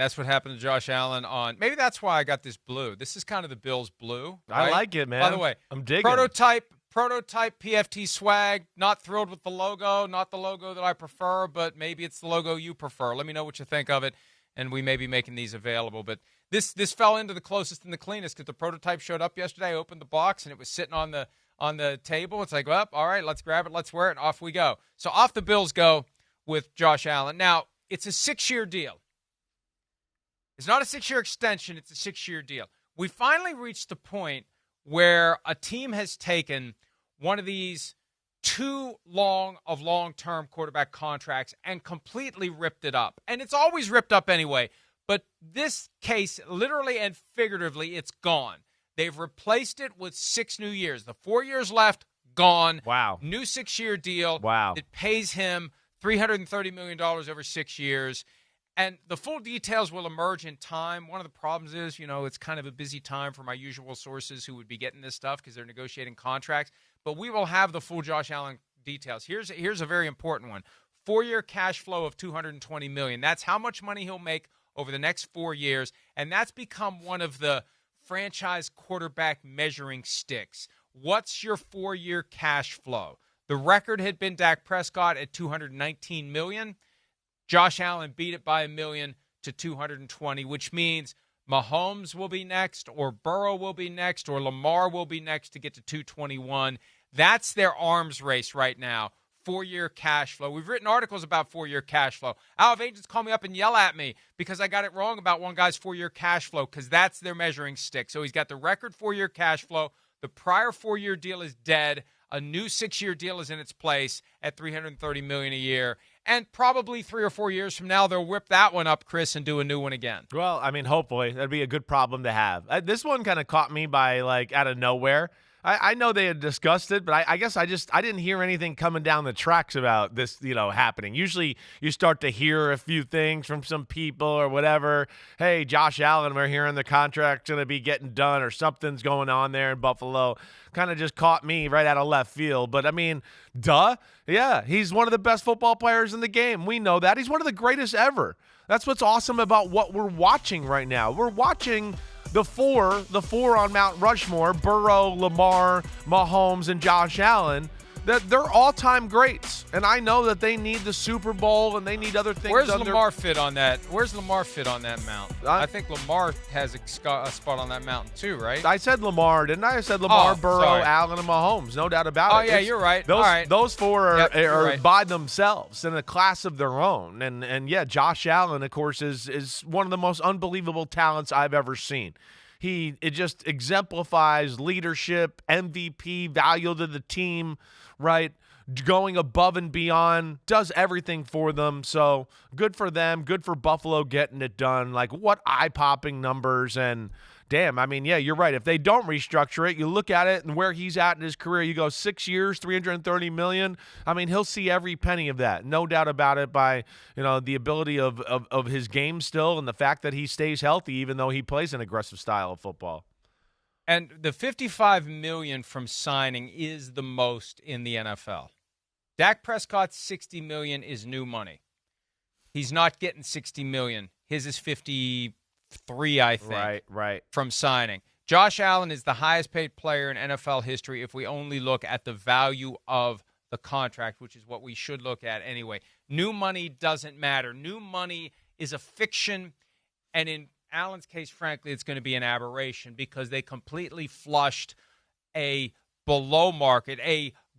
That's what happened to Josh Allen on. Maybe that's why I got this blue. This is kind of the Bills blue. Right? I like it, man. By the way, I'm digging. Prototype PFT swag. Not thrilled with the logo. Not the logo that I prefer, but maybe it's the logo you prefer. Let me know what you think of it, and we may be making these available. But this fell into the closest and the cleanest because the prototype showed up yesterday. I opened the box, and it was sitting on the table. It's like, well, all right, let's grab it, let's wear it, and off we go. So off the Bills go with Josh Allen. Now, it's a 6-year deal. It's not a 6-year extension. It's a 6-year deal. We finally reached the point where a team has taken one of these too long-term quarterback contracts and completely ripped it up. And it's always ripped up anyway. But this case, literally and figuratively, it's gone. They've replaced it with 6 new years. The 4 years left, gone. Wow. New 6-year deal. Wow. It pays him $330 million over 6 years. And the full details will emerge in time. One of the problems is, it's kind of a busy time for my usual sources who would be getting this stuff because they're negotiating contracts. But we will have the full Josh Allen details. Here's a very important one. 4-year cash flow of $220 million. That's how much money he'll make over the next 4 years. And that's become one of the franchise quarterback measuring sticks. What's your 4-year cash flow? The record had been Dak Prescott at $219 million. Josh Allen beat it by $1 million to $220, which means Mahomes will be next, or Burrow will be next, or Lamar will be next to get to $221. That's their arms race right now. 4-year cash flow. We've written articles about 4-year cash flow. I'll have agents call me up and yell at me because I got it wrong about one guy's 4-year cash flow because that's their measuring stick. So he's got the record 4-year cash flow. The prior 4-year deal is dead. A new 6-year deal is in its place at $330 million a year. And probably 3 or 4 years from now, they'll whip that one up, Chris, and do a new one again. Well, I mean, hopefully. That'd be a good problem to have. This one kind of caught me by, out of nowhere. I know they had discussed it, but I guess I didn't hear anything coming down the tracks about this, happening. Usually you start to hear a few things from some people or whatever. Hey, Josh Allen, we're hearing the contract's going to be getting done or something's going on there in Buffalo. Kind of just caught me right out of left field. But, I mean, duh. Yeah, he's one of the best football players in the game. We know that. He's one of the greatest ever. That's what's awesome about what we're watching right now. We're watching the four on Mount Rushmore, Burrow, Lamar, Mahomes, and Josh Allen, that they're all-time greats. And I know that they need the Super Bowl and they need other things. Where's Lamar fit on that? Where's Lamar fit on that mountain? I think Lamar has a spot on that mountain too, right? I said Lamar, didn't I? I said Lamar, Burrow, sorry. Allen, and Mahomes. No doubt about it. Oh, yeah, you're right. Those, all right. Those four are right. by themselves in a class of their own. And yeah, Josh Allen, of course, is one of the most unbelievable talents I've ever seen. It just exemplifies leadership, MVP, value to the team, right? Going above and beyond, does everything for them. So good for them, good for Buffalo getting it done. What eye-popping numbers. And damn, I mean, yeah, you're right. If they don't restructure it, you look at it and where he's at in his career, you go 6 years, $330 million. I mean, he'll see every penny of that. No doubt about it by, the ability of his game still and the fact that he stays healthy even though he plays an aggressive style of football. And the $55 million from signing is the most in the NFL. Dak Prescott's $60 million is new money. He's not getting $60 million. His is $53, I think. Right. From signing. Josh Allen is the highest paid player in NFL history if we only look at the value of the contract, which is what we should look at anyway. New money doesn't matter. New money is a fiction, and in Allen's case, frankly, it's going to be an aberration because they completely flushed a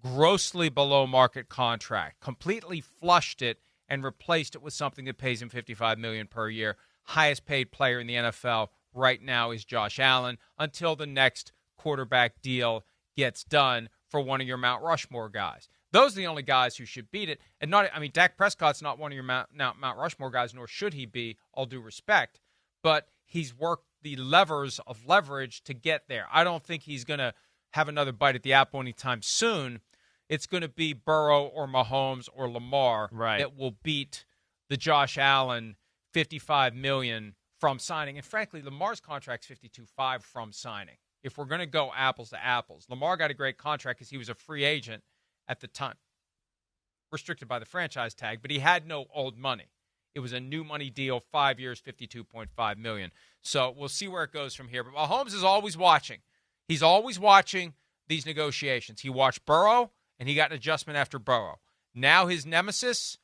grossly below market contract, completely flushed it and replaced it with something that pays him $55 million per year. Highest paid player in the NFL right now is Josh Allen until the next quarterback deal gets done for one of your Mount Rushmore guys. Those are the only guys who should beat it. And Dak Prescott's not one of your Mount Rushmore guys, nor should he be, all due respect. But he's worked the levers of leverage to get there. I don't think he's going to have another bite at the apple anytime soon. It's going to be Burrow or Mahomes or Lamar that will beat the Josh Allen $55 million from signing. And frankly, Lamar's contract's $52.5 from signing. If we're going to go apples to apples, Lamar got a great contract because he was a free agent at the time, restricted by the franchise tag, but he had no old money. It was a new money deal, 5 years, $52.5 million. So we'll see where it goes from here. But Mahomes is always watching. He's always watching these negotiations. He watched Burrow, and he got an adjustment after Burrow. Now his nemesis,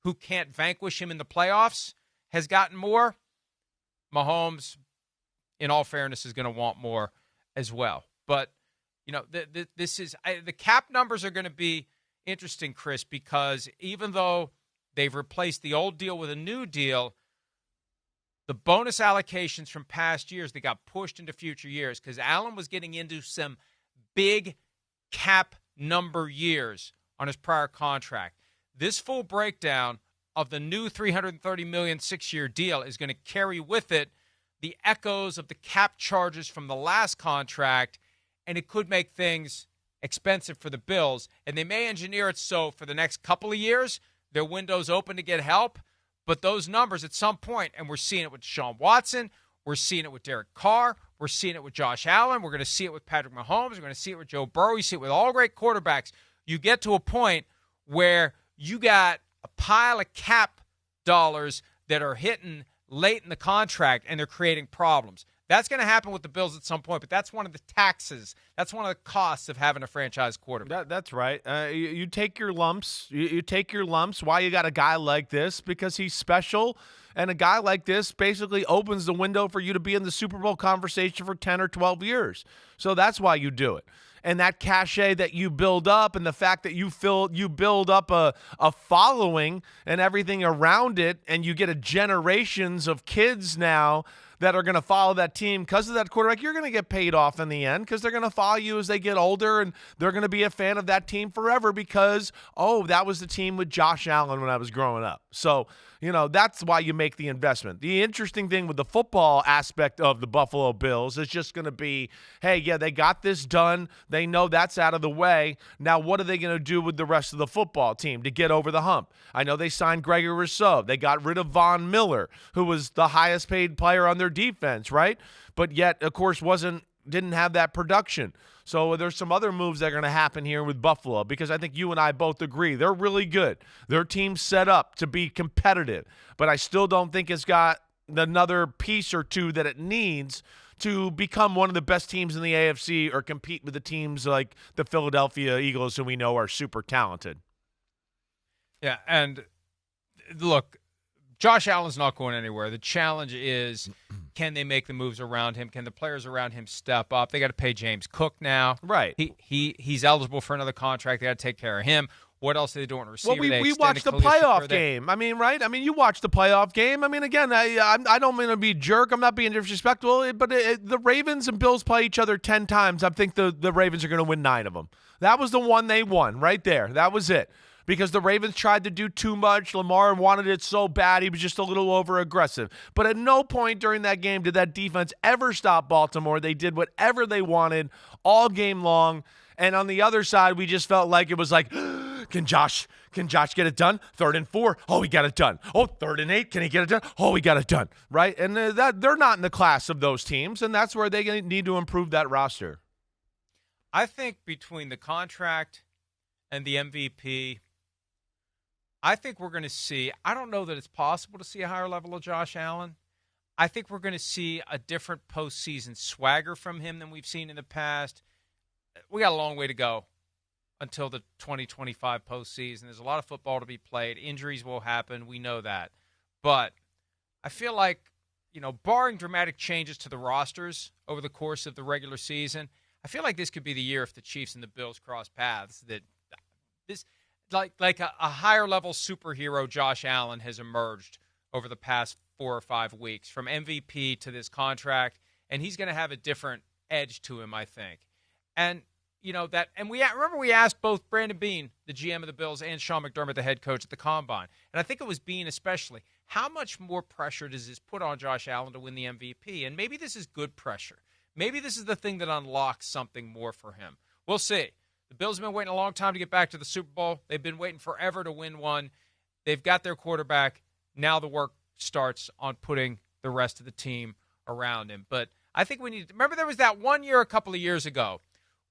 who can't vanquish him in the playoffs, has gotten more. Mahomes, in all fairness, is going to want more as well. But, this is the cap numbers are going to be interesting, Chris, because even though they've replaced the old deal with a new deal, the bonus allocations from past years, they got pushed into future years because Allen was getting into some big cap number years on his prior contract. This full breakdown of the new $330 million 6-year deal is going to carry with it the echoes of the cap charges from the last contract, and it could make things expensive for the Bills. And they may engineer it so for the next couple of years, their window's open to get help. But those numbers at some point, and we're seeing it with Deshaun Watson, we're seeing it with Derek Carr, we're seeing it with Josh Allen, we're going to see it with Patrick Mahomes, we're going to see it with Joe Burrow, you see it with all great quarterbacks. You get to a point where you got a pile of cap dollars that are hitting late in the contract, and they're creating problems. That's going to happen with the Bills at some point, but that's one of the taxes. That's one of the costs of having a franchise quarterback. That's right. You take your lumps. You take your lumps. Why you got a guy like this? Because he's special, and a guy like this basically opens the window for you to be in the Super Bowl conversation for 10 or 12 years. So that's why you do it. And that cachet that you build up and the fact that you build up a following and everything around it, and you get a generations of kids now that are going to follow that team because of that quarterback, you're going to get paid off in the end because they're going to follow you as they get older, and they're going to be a fan of that team forever because, that was the team with Josh Allen when I was growing up. So, that's why you make the investment. The interesting thing with the football aspect of the Buffalo Bills is just going to be, hey, yeah, they got this done. They know that's out of the way. Now, what are they going to do with the rest of the football team to get over the hump? I know they signed Gregory Rousseau. They got rid of Von Miller, who was the highest paid player on their defense, right? But yet, of course, didn't have that production. So there's some other moves that are going to happen here with Buffalo because I think you and I both agree they're really good. Their team's set up to be competitive, but I still don't think it's got another piece or two that it needs to become one of the best teams in the AFC or compete with the teams like the Philadelphia Eagles, who we know are super talented. Yeah, and look, Josh Allen's not going anywhere. The challenge is, can they make the moves around him? Can the players around him step up? They got to pay James Cook now. Right. He's eligible for another contract. They got to take care of him. What else are they doing? Receiver? Well, we watched the playoff game. I mean, right? I mean, you watched the playoff game. I mean, again, I don't mean to be a jerk. I'm not being disrespectful, but the Ravens and Bills play each other 10 times. I think the Ravens are going to win 9 of them. That was the one they won right there. That was it. Because the Ravens tried to do too much. Lamar wanted it so bad, he was just a little over-aggressive. But at no point during that game did that defense ever stop Baltimore. They did whatever they wanted all game long. And on the other side, we just felt like it was like, can Josh get it done? 3rd and 4. Oh, he got it done. Oh, 3rd and 8. Can he get it done? Oh, he got it done. Right? And that they're not in the class of those teams, and that's where they need to improve that roster. I think between the contract and the MVP, I think we're going to see – I don't know that it's possible to see a higher level of Josh Allen. I think we're going to see a different postseason swagger from him than we've seen in the past. We got a long way to go until the 2025 postseason. There's a lot of football to be played. Injuries will happen. We know that. But I feel like, barring dramatic changes to the rosters over the course of the regular season, I feel like this could be the year if the Chiefs and the Bills cross paths that this – like a higher level superhero Josh Allen has emerged over the past 4 or 5 weeks, from MVP to this contract, and he's going to have a different edge to him, I think. And we asked both Brandon Beane, the GM of the Bills, and Sean McDermott, the head coach at the Combine, and I think it was Beane especially, how much more pressure does this put on Josh Allen to win the MVP? And maybe this is good pressure. Maybe this is the thing that unlocks something more for him. We'll see. The Bills have been waiting a long time to get back to the Super Bowl. They've been waiting forever to win one. They've got their quarterback. Now the work starts on putting the rest of the team around him. But I think we need to remember there was that one year a couple of years ago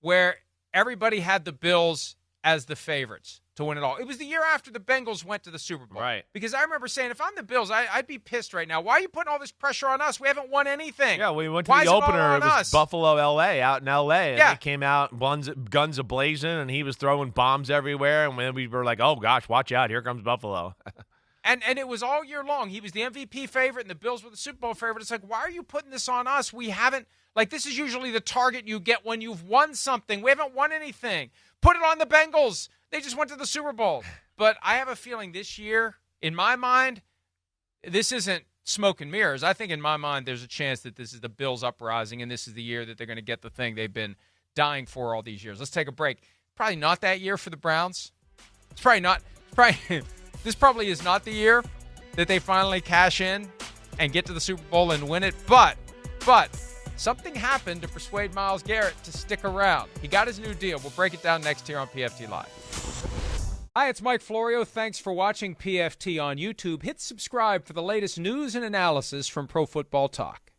where everybody had the Bills as the favorites to win it all. It was the year after the Bengals went to the Super Bowl. Right. Because I remember saying, if I'm the Bills, I'd be pissed right now. Why are you putting all this pressure on us? We haven't won anything. Yeah, we went to the opener. It was Buffalo, L.A., out in L.A., and they came out guns a-blazing, and he was throwing bombs everywhere, and then we were like, oh, gosh, watch out. Here comes Buffalo. And it was all year long. He was the MVP favorite, and the Bills were the Super Bowl favorite. It's like, why are you putting this on us? We haven't – like, this is usually the target you get when you've won something. We haven't won anything. Put it on the Bengals. They just went to the Super Bowl. But I have a feeling this year, in my mind, this isn't smoke and mirrors. I think in my mind there's a chance that this is the Bills uprising, and this is the year that they're going to get the thing they've been dying for all these years. Let's take a break. Probably not that year for the Browns. It's probably not. This probably is not the year that they finally cash in and get to the Super Bowl and win it. But something happened to persuade Myles Garrett to stick around. He got his new deal. We'll break it down next here on PFT Live. Hi, it's Mike Florio. Thanks for watching PFT on YouTube. Hit subscribe for the latest news and analysis from Pro Football Talk.